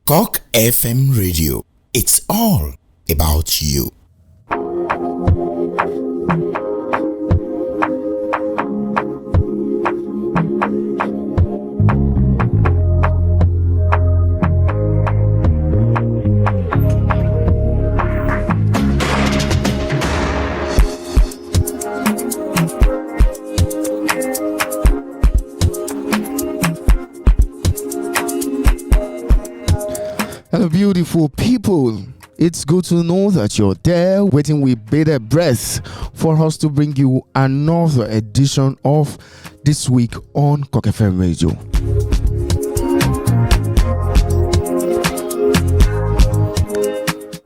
CockFM Radio. It's all about you. Hello, beautiful people. It's good to know that you're there, waiting with bated breath for us to bring you another edition of This Week on CockFM Radio.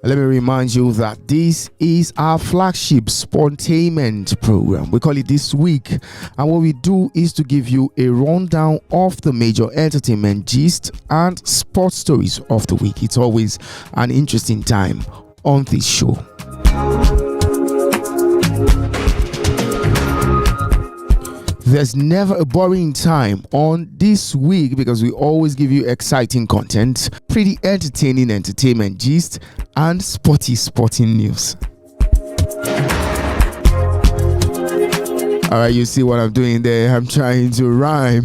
Let me remind you that this is our flagship Sport-Tainment program. We call it This Week, and what we do is to give you a rundown of the major entertainment gist and sports stories of the week. It's always an interesting time on this show. There's never a boring time on This Week because we always give you exciting content, pretty entertaining entertainment gist, and sporting news. Alright, you see what I'm doing there? I'm trying to rhyme.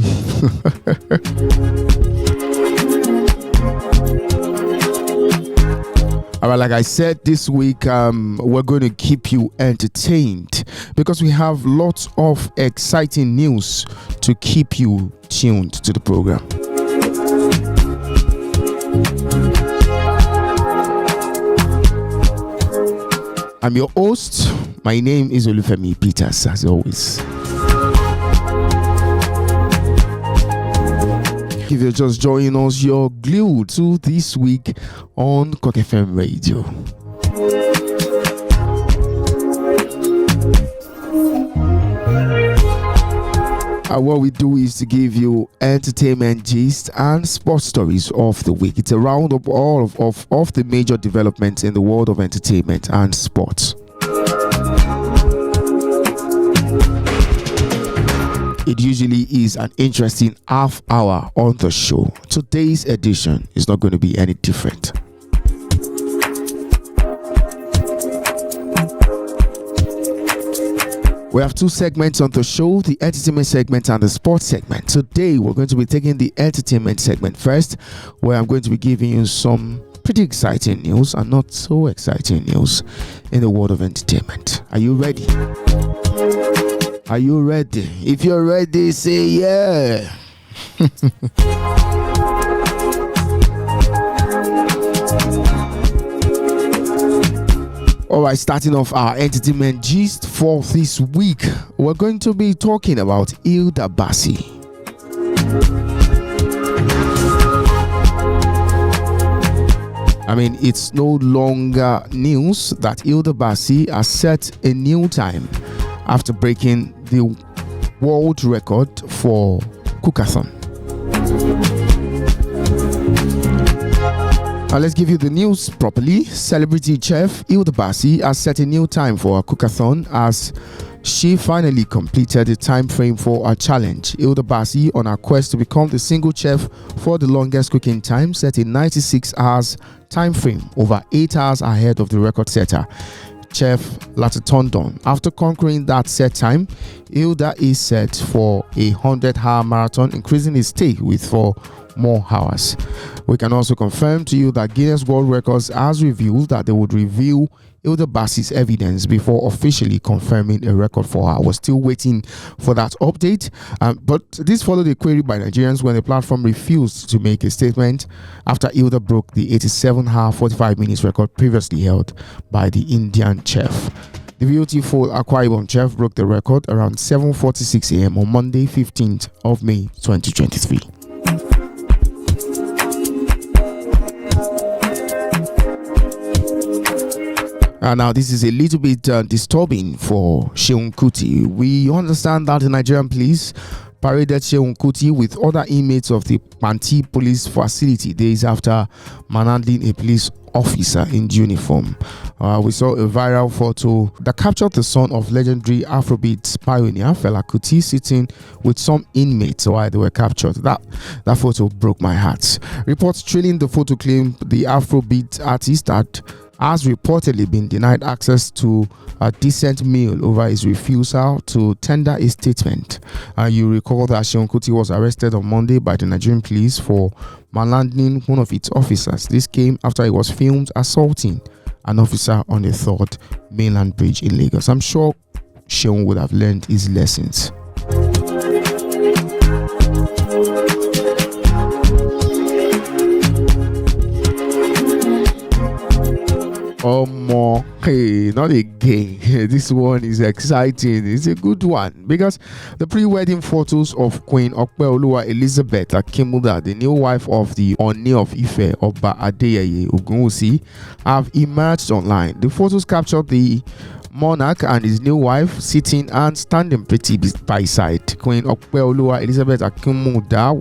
Alright, like I said, this week we're going to keep you entertained because we have lots of exciting news to keep you tuned to the program. I'm your host. My name is Olufemi Peters, as always. If you're just joining us, you're glued to This Week on CockFM Radio. And what we do is to give you entertainment gist and sports stories of the week. It's a roundup all of the major developments in the world of entertainment and sports. It usually is an interesting half hour on the show. Today's edition is not going to be any different. We have two segments on the show, the entertainment segment and the sports segment. Today, we're going to be taking the entertainment segment first, where I'm going to be giving you some pretty exciting news and not so exciting news in the world of entertainment. Are you ready? Are you ready? If you're ready, say yeah. Alright, starting off our entertainment gist for this week, we're going to be talking about Hilda Baci. I mean, it's no longer news that Hilda Baci has set a new time after breaking the world record for cookathon. Now let's give you the news properly. Celebrity chef Hilda Baci has set a new time for a cookathon as she finally completed the time frame for her challenge. Hilda Baci, on her quest to become the single chef for the longest cooking time, set a 96 hours time frame, over 8 hours ahead of the record setter, Chef Latatondon. After conquering that set time, Hilda is set for a 100-hour marathon, increasing his stake with 4 more hours. We can also confirm to you that Guinness World Records has revealed that they would review Hilda Baci's evidence before officially confirming a record for her. We're still waiting for that update, but this followed a query by Nigerians when the platform refused to make a statement after Hilda broke the 87-hour 45 minutes record previously held by the Indian chef. The beautiful Akwa Ibom chef broke the record around 7:46 a.m. on Monday, 15th of May 2023. Now, this is a little bit disturbing for Seun Kuti. We understand that the Nigerian police paraded Seun Kuti with other inmates of the Panti police facility days after manhandling a police officer in uniform. We saw a viral photo that captured the son of legendary Afrobeat pioneer Fela Kuti sitting with some inmates while they were captured. That photo broke my heart. Reports trailing the photo claim the Afrobeat artist has reportedly been denied access to a decent meal over his refusal to tender a statement. You recall that Seun Kuti was arrested on Monday by the Nigerian police for manhandling one of its officers. This came after he was filmed assaulting an officer on the 3rd mainland bridge in Lagos. I'm sure Seun would have learned his lessons. Hey, not again. This one is exciting. It's a good one because the pre-wedding photos of Queen Okpeoluwa Elizabeth Akinmuda, the new wife of the Oni of Ife, Oba Adeyeye Ogunwusi, have emerged online. The photos captured the monarch and his new wife sitting and standing pretty by side. Queen Okpeoluwa Elizabeth Akinmuda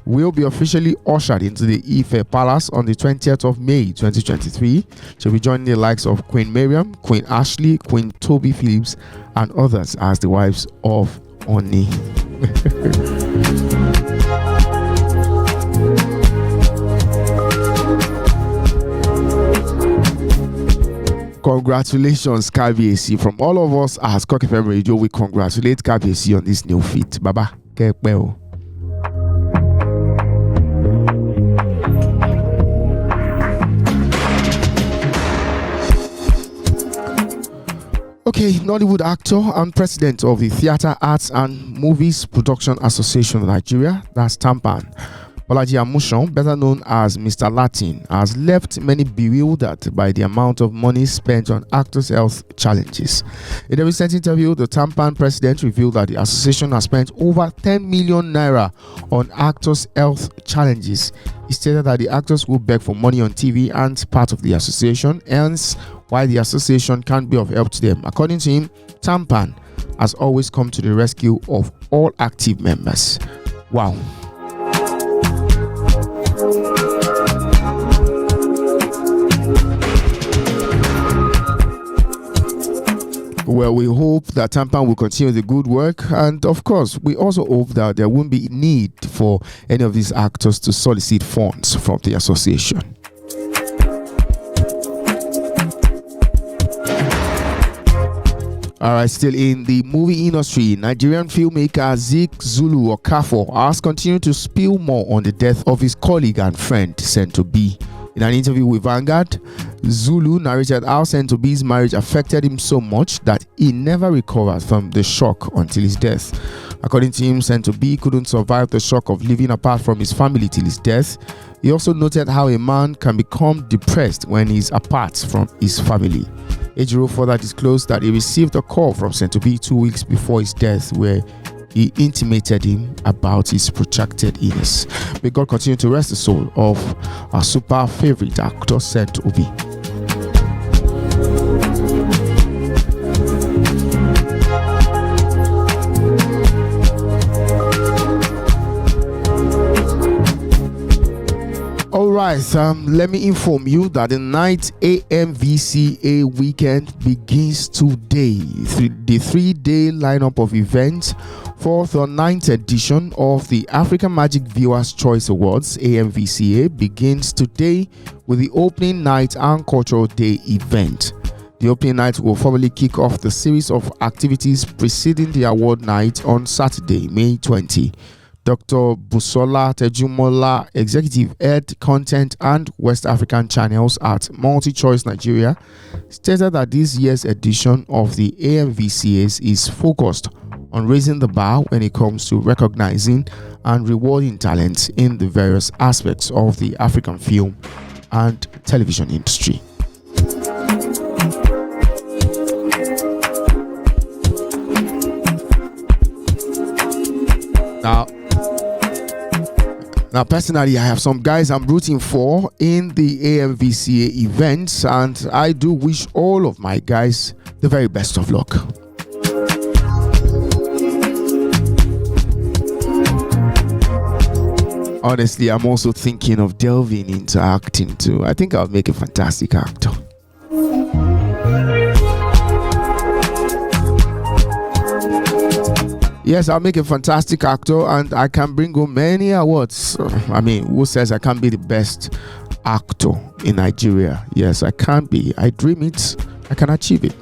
will be officially ushered into the Ife Palace on the 20th of May 2023. She'll be joining the likes of Queen Miriam, Queen Ashley, Queen Toby Phillips, and others as the wives of Oni. Congratulations, KBAC. From all of us as CockFM Radio, we congratulate KBAC on this new feat. Baba, Kepeo. Okay, Nollywood actor and president of the Theatre Arts and Movies Production Association of Nigeria, that's TAMPAN, Bolaji Amusan, better known as Mr. Latin, has left many bewildered by the amount of money spent on actors' health challenges. In a recent interview, the TAMPAN president revealed that the association has spent over 10 million naira on actors' health challenges. He stated that the actors will beg for money on TV and part of the association, hence why the association can't be of help to them. According to him, TAMPAN has always come to the rescue of all active members. Wow. Well, we hope that TAMPAN will continue the good work, and of course, we also hope that there won't be need for any of these actors to solicit funds from the association. Alright, still in the movie industry, Nigerian filmmaker Zik Zulu Okafor has continued to spill more on the death of his colleague and friend, Sento B. In an interview with Vanguard, Zulu narrated how Sento B's marriage affected him so much that he never recovered from the shock until his death. According to him, Sento B couldn't survive the shock of living apart from his family till his death. He also noted how a man can become depressed when he's apart from his family. Ejiro further disclosed that he received a call from Sento B 2 weeks before his death where he intimated him about his protracted illness. May God continue to rest the soul of our super favorite actor, Sento B. Alright, let me inform you that the night AMVCA weekend begins today. The 3-day lineup of events for the 9th edition of the African Magic Viewers' Choice Awards AMVCA begins today with the opening night and cultural day event. The opening night will formally kick off the series of activities preceding the award night on Saturday, May 20. Dr. Busola Tejumola, Executive Head Content and West African Channels at MultiChoice Nigeria, stated that this year's edition of the AMVCAs is focused on raising the bar when it comes to recognizing and rewarding talents in the various aspects of the African film and television industry. Now, personally, I have some guys I'm rooting for in the AMVCA events, and I do wish all of my guys the very best of luck. Honestly, I'm also thinking of delving into acting too. I think I'll make a fantastic actor. Yes, I'll make a fantastic actor and I can bring home many awards. I mean, who says I can't be the best actor in Nigeria? Yes, I can be. I dream it. I can achieve it.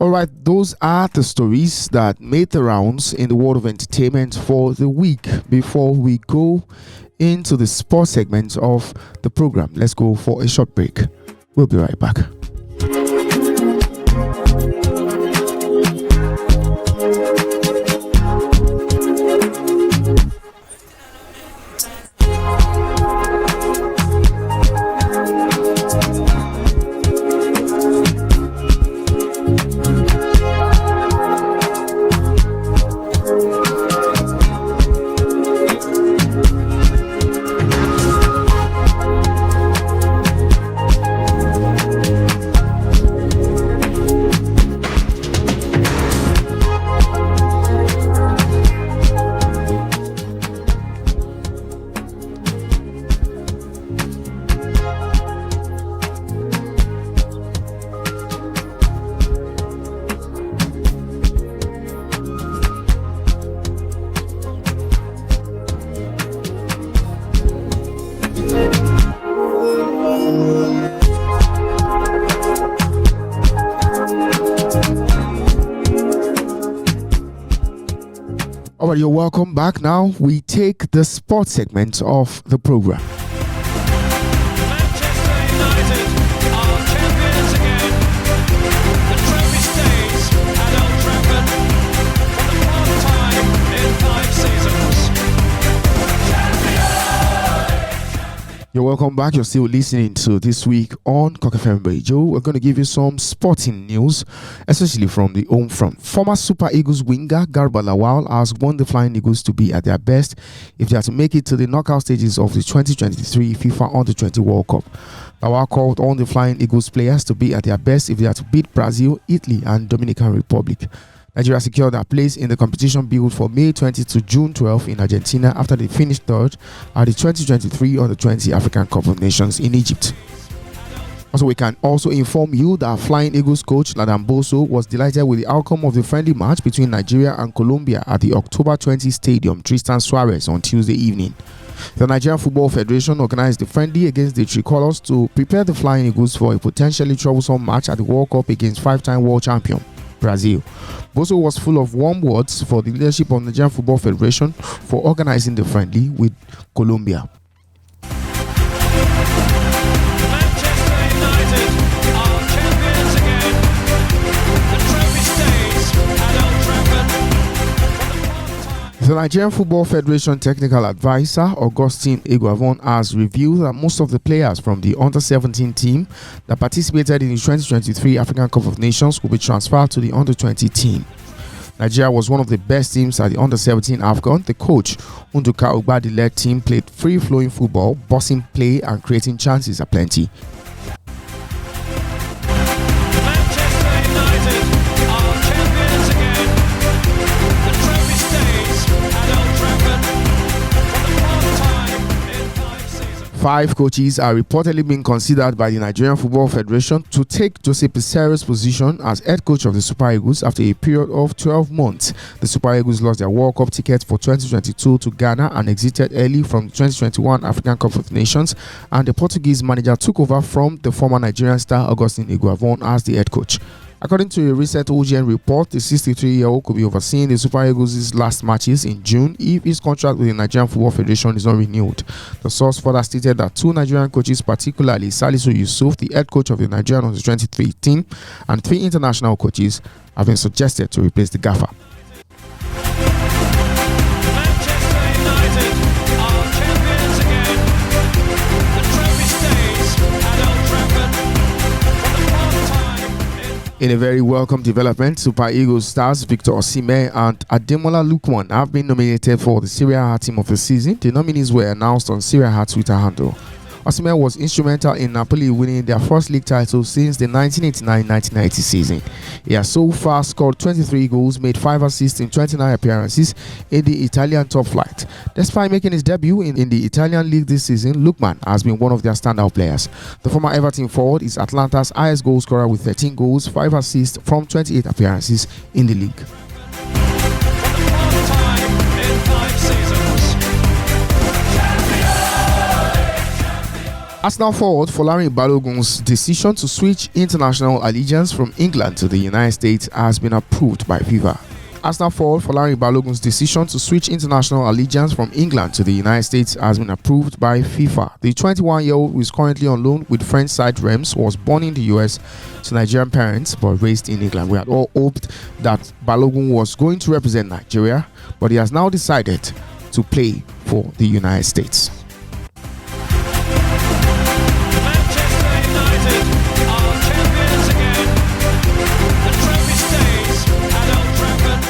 Alright, those are the stories that made the rounds in the world of entertainment for the week. Before we go into the sports segment of the program, let's go for a short break. We'll be right back. Alright, you're welcome back. Now we take the sports segment of the program. Manchester United are champions again. The trophy stays at Old Trafford for the fourth time in 5 seasons. You're welcome back. You're still listening to This Week on CockFM Radio. We're going to give you some sporting news, especially from the home front. Former Super Eagles winger Garba Lawal has warned the Flying Eagles to be at their best if they are to make it to the knockout stages of the 2023 FIFA Under-20 World Cup. Lawal called on the Flying Eagles players to be at their best if they are to beat Brazil, Italy and Dominican Republic. Nigeria secured their place in the competition billed for May 20 to June 12 in Argentina after they finished third at the 2023 Under-20 African Cup of Nations in Egypt. Also, we can also inform you that Flying Eagles coach Ladan Boso was delighted with the outcome of the friendly match between Nigeria and Colombia at the October 20 Stadium Tristan Suarez on Tuesday evening. The Nigerian Football Federation organized the friendly against the Tricolors to prepare the Flying Eagles for a potentially troublesome match at the World Cup against 5-time world champion Brazil. Boso was full of warm words for the leadership of the Nigerian Football Federation for organizing the friendly with Colombia. Manchester United are champions again. The trophy stays at Old Trafford for the fourth time. The Nigerian Football Federation Technical Advisor Augustine Eguavon has revealed that most of the players from the Under-17 team that participated in the 2023 African Cup of Nations will be transferred to the Under-20 team. Nigeria was one of the best teams at the Under-17 AFCON. The coach, Unduka Ugbadi-led team played free-flowing football, bossing play and creating chances aplenty. Manchester United are champions again. The trophy stays at Old Trafford for the fourth time in 5 seasons. 5 coaches are reportedly being considered by the Nigerian Football Federation to take Jose Peseira's position as head coach of the Super Eagles after a period of 12 months. The Super Eagles lost their World Cup ticket for 2022 to Ghana and exited early from the 2021 African Cup of Nations, and the Portuguese manager took over from the former Nigerian star Augustine Eguavon as the head coach. According to a recent OGN report, the 63-year-old could be overseeing the Super Eagles' last matches in June if his contract with the Nigerian Football Federation is not renewed. The source further stated that 2 Nigerian coaches, particularly Salisu Yusuf, the head coach of the Nigerian Under-23 team, and 3 international coaches have been suggested to replace the gaffer. Manchester United are champions again. The trophy stays at Old Trafford for the fourth time In a very welcome development, Super Eagles stars Victor Osimhen and Ademola Lookman have been nominated for the Serie A team of the season. The nominees were announced on Serie A Twitter handle. Osimhen was instrumental in Napoli winning their first league title since the 1989-1990 season. He has so far scored 23 goals, made 5 assists in 29 appearances in the Italian top flight. Despite making his debut in the Italian league this season, Lookman has been one of their standout players. The former Everton forward is Atlanta's highest goal scorer with 13 goals, 5 assists from 28 appearances in the league. Arsenal forward Folarin Balogun's decision to switch international allegiance from England to the United States has been approved by FIFA. Arsenal forward Folarin Balogun's decision to switch international allegiance from England to the United States has been approved by FIFA. The 21-year-old, who is currently on loan with French side Reims, was born in the US to Nigerian parents but raised in England. We had all hoped that Balogun was going to represent Nigeria, but he has now decided to play for the United States.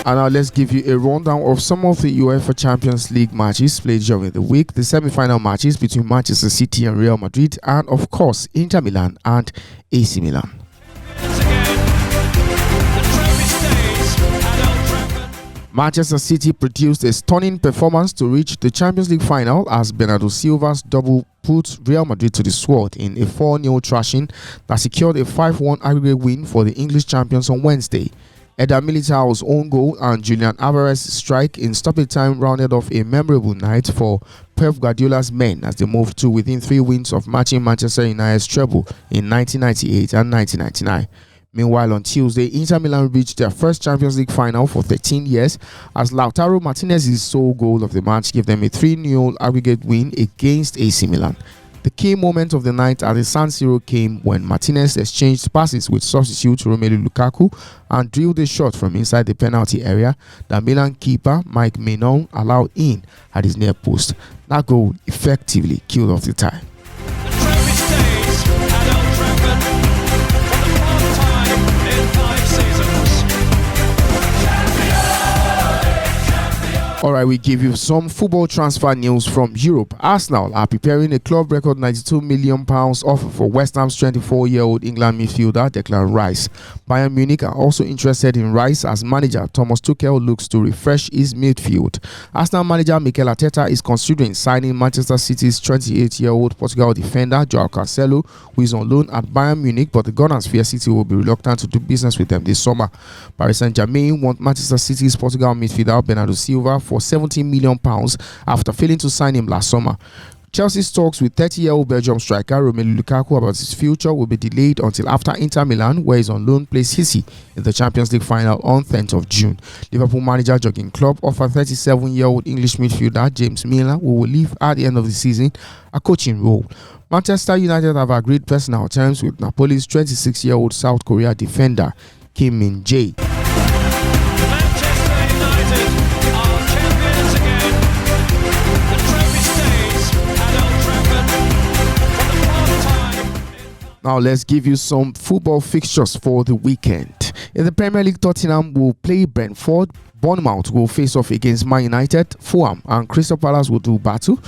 And now let's give you a rundown of some of the UEFA Champions League matches played during the week. The semi-final matches between Manchester City and Real Madrid, and of course Inter Milan and AC Milan. Manchester City produced a stunning performance to reach the Champions League final as Bernardo Silva's double put Real Madrid to the sword in a 4-0 thrashing that secured a 5-1 aggregate win for the English champions on Wednesday. Eder Militao's own goal and Julian Alvarez's strike in stoppage time rounded off a memorable night for Pep Guardiola's men as they moved to within 3 wins of matching Manchester United's treble in 1998 and 1999. Meanwhile, on Tuesday, Inter Milan reached their first Champions League final for 13 years as Lautaro Martinez's sole goal of the match gave them a 3-0 aggregate win against AC Milan. The key moment of the night at the San Siro came when Martinez exchanged passes with substitute Romelu Lukaku and drilled a shot from inside the penalty area that Milan keeper Mike Maignan allowed in at his near post. That goal effectively killed off the tie. Alright, we give you some football transfer news from Europe. Arsenal are preparing a club record £92 million offer for West Ham's 24-year-old England midfielder Declan Rice. Bayern Munich are also interested in Rice as manager Thomas Tuchel looks to refresh his midfield. Arsenal manager Mikel Arteta is considering signing Manchester City's 28-year-old Portugal defender João Cancelo, who is on loan at Bayern Munich, but the Gunners fear City will be reluctant to do business with them this summer. Paris Saint-Germain want Manchester City's Portugal midfielder Bernardo Silva for £17 million after failing to sign him last summer. Chelsea's talks with 30-year-old Belgium striker Romelu Lukaku about his future will be delayed until after Inter Milan, where he's on loan, plays Hissi in the Champions League final on 10th of June. Liverpool manager Jurgen Klopp offered 37-year-old English midfielder James Milner, who will leave at the end of the season, a coaching role. Manchester United have agreed personal terms with Napoli's 26-year-old South Korea defender Kim Min-jae. Now let's give you some football fixtures for the weekend. In the Premier League, Tottenham will play Brentford. Bournemouth will face off against Man United. Fulham and Crystal Palace will do battle.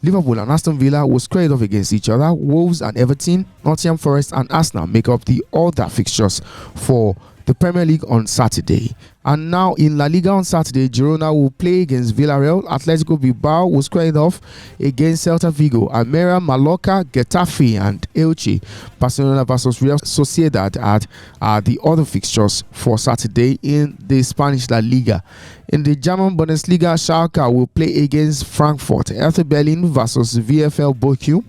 Liverpool and Aston Villa will square it off against each other. Wolves and Everton, Nottingham Forest and Arsenal make up the other fixtures for the Premier League on Saturday. And now in La Liga on Saturday, Girona will play against Villarreal. Atletico Bilbao will square it off against Celta Vigo. Almeria, Mallorca, Getafe and Elche. Barcelona versus Real Sociedad are the other fixtures for Saturday in the Spanish La Liga. In the German Bundesliga, Schalke will play against Frankfurt. Hertha Berlin versus VfL Bochum.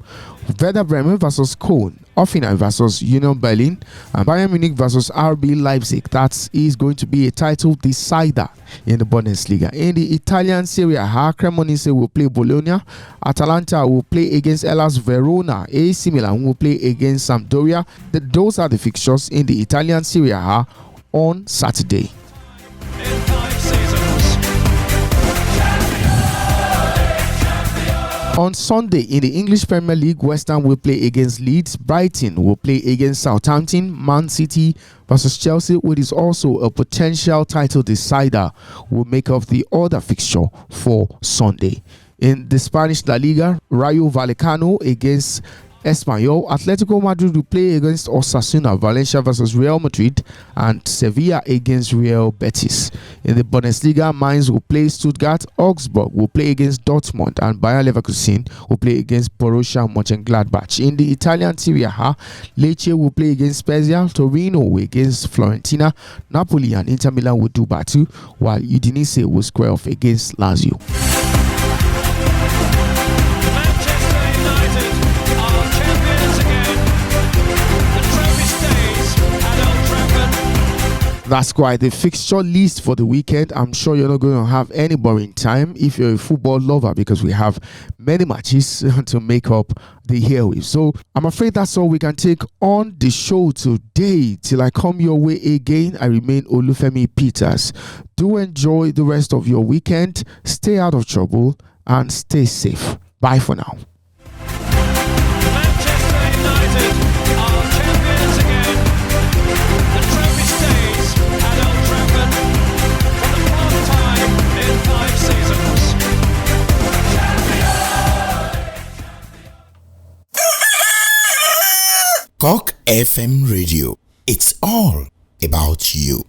Werder Bremen versus Köln. Hoffenheim versus Union Berlin, and Bayern Munich versus RB Leipzig. That is going to be a title decider in the Bundesliga. In the Italian Serie A, Cremonese will play Bologna. Atalanta will play against Hellas Verona. AC Milan will play against Sampdoria. Those are the fixtures in the Italian Serie A on Saturday. On Sunday, in the English Premier League, West Ham will play against Leeds. Brighton will play against Southampton. Man City versus Chelsea, which is also a potential title decider, will make up the other fixture for Sunday. In the Spanish La Liga, Rayo Vallecano against Espanyol, Atletico Madrid will play against Osasuna, Valencia versus Real Madrid, and Sevilla against Real Betis. In the Bundesliga, Mainz will play Stuttgart, Augsburg will play against Dortmund, and Bayer Leverkusen will play against Borussia Mönchengladbach. In the Italian Serie A, Lecce will play against Spezia, Torino against Fiorentina, Napoli and Inter Milan will do battle, while Udinese will square off against Lazio. Manchester United are champions again. The trophy stays at Old Trafford. That's quite the fixture list for the weekend. I'm sure you're not going to have any boring time if you're a football lover, because we have many matches to make up the airwaves. So I'm afraid that's all we can take on the show today. Till I come your way again, I remain Olufemi Peters. Do enjoy the rest of your weekend. Stay out of trouble and stay safe. Bye for now. Manchester United are champions again. The trophy stays at Old Trafford for the fourth time in 5 seasons. CockFM Radio. It's all about you.